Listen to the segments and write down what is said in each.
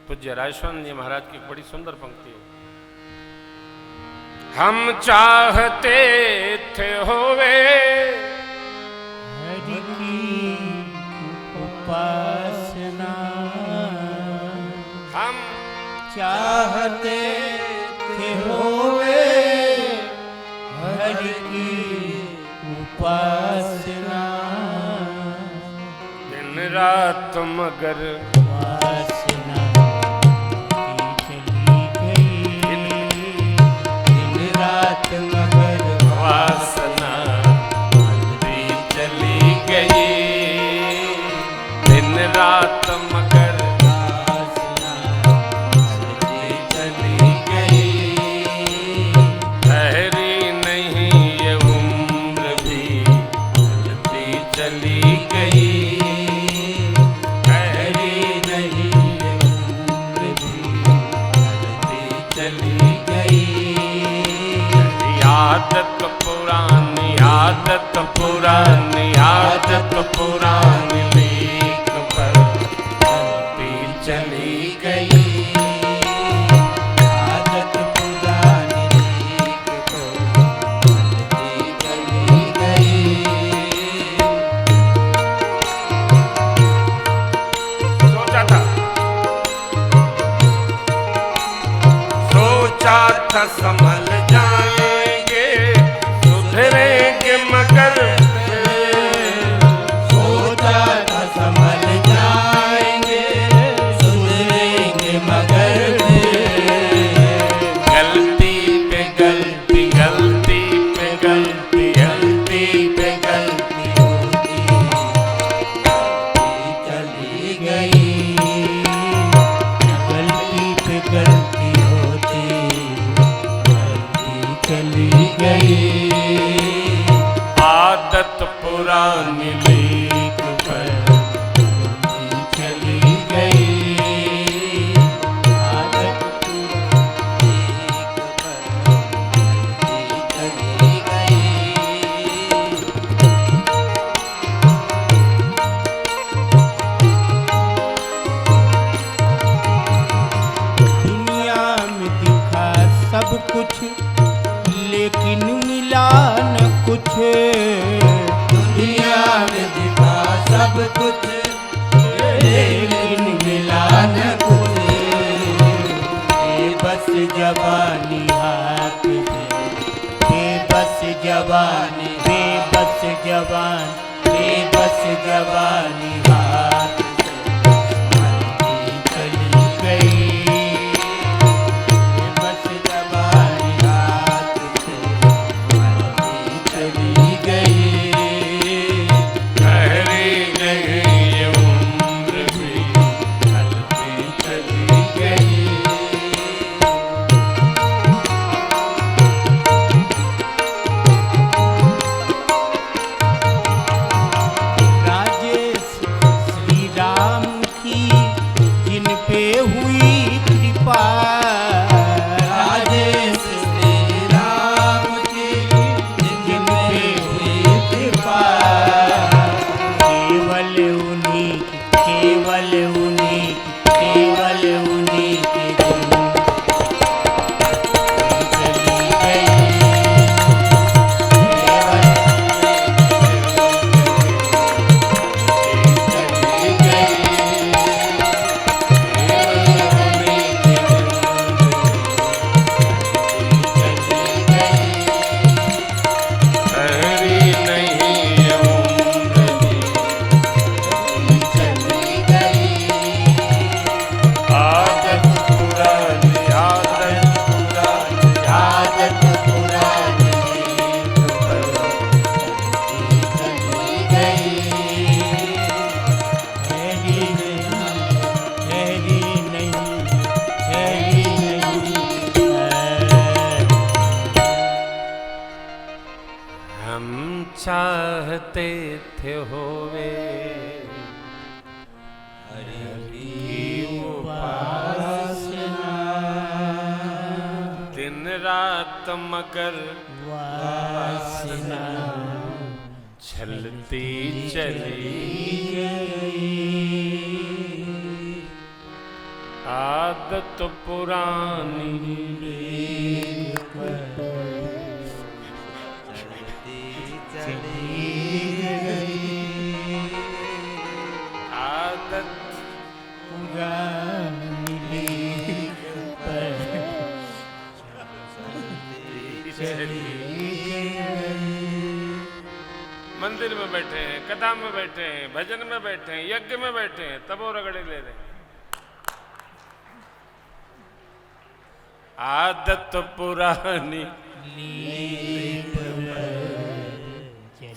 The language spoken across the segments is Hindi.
पूज्य राजस्वामी जी महाराज की बड़ी सुंदर पंक्ति है। हम चाहते थे होवे हरि की उपासना, हम चाहते थे होवे हरि की उपासना, दिन रात मगर वासना चली गई, दिन रात मगर वासना मंदी चली गई, दिन रात मगर वासना चली गई, ठहरी नहीं ये उम्र भी चलती चली गई, ठहरी नहीं ये उम्र भी चलती चली गई। आदत पुरानी, आदत पुरानी, आदत पुरानी लीक पर चलती चली गई, आदत पुरानी लीक पर चलती चली गई। सोचा था संभल जाएंगे, सुधरेंगे मगर सोचा था संभल जाएंगे, सुधरेंगे मगर गलती पे गलती, गलती पे गलती, गलती पे गलती होती चली गई, गलती पे गलती होती चली गई। आदत पुरानी लीक पर चली गई, आदत पुरानी लीक पर चली गई। दुनिया में दिखा सब कुछ, लेकिन मिला न कुछ। दुनिया में दिखा सब कुछ, लेकिन मिला न कुछ। बेबस जवानी हाथ से, बेबस जवानी, बेबस जवान, बेबस जवानी हाथ से मरती चली गई, बेबस जवानी हाथ से मरती चली गई। ठहरी नहीं ये उम्र भी चलती चली गई। राजेश श्री राम की जिन पे हुई कृपा, राजेश श्री राम की जिन पे हुई कृपा, केवल उन्हीं की, केवल उन्हीं की, केवल उन्हीं के दिन चली गई, केवल चली गई, ठहरी नहीं ये उम्र भी चली गई। आदत पुरानी, आदत पुरानी, आदत पुरानी लीक पर चली गई। ठहरी नहीं, ठहरी नहीं हम चाहते थे होवे उपासना, दिन रात मगर वासना चलती चली। आदत पुरानी आदत पुरानी पर चली गई। मंदिर में बैठे हैं, कथा में बैठे हैं, भजन में बैठे हैं, यज्ञ में बैठे हैं, तब वो रगड़े ले रहे हैं। आदत पुरानी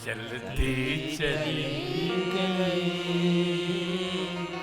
चलती चली गई।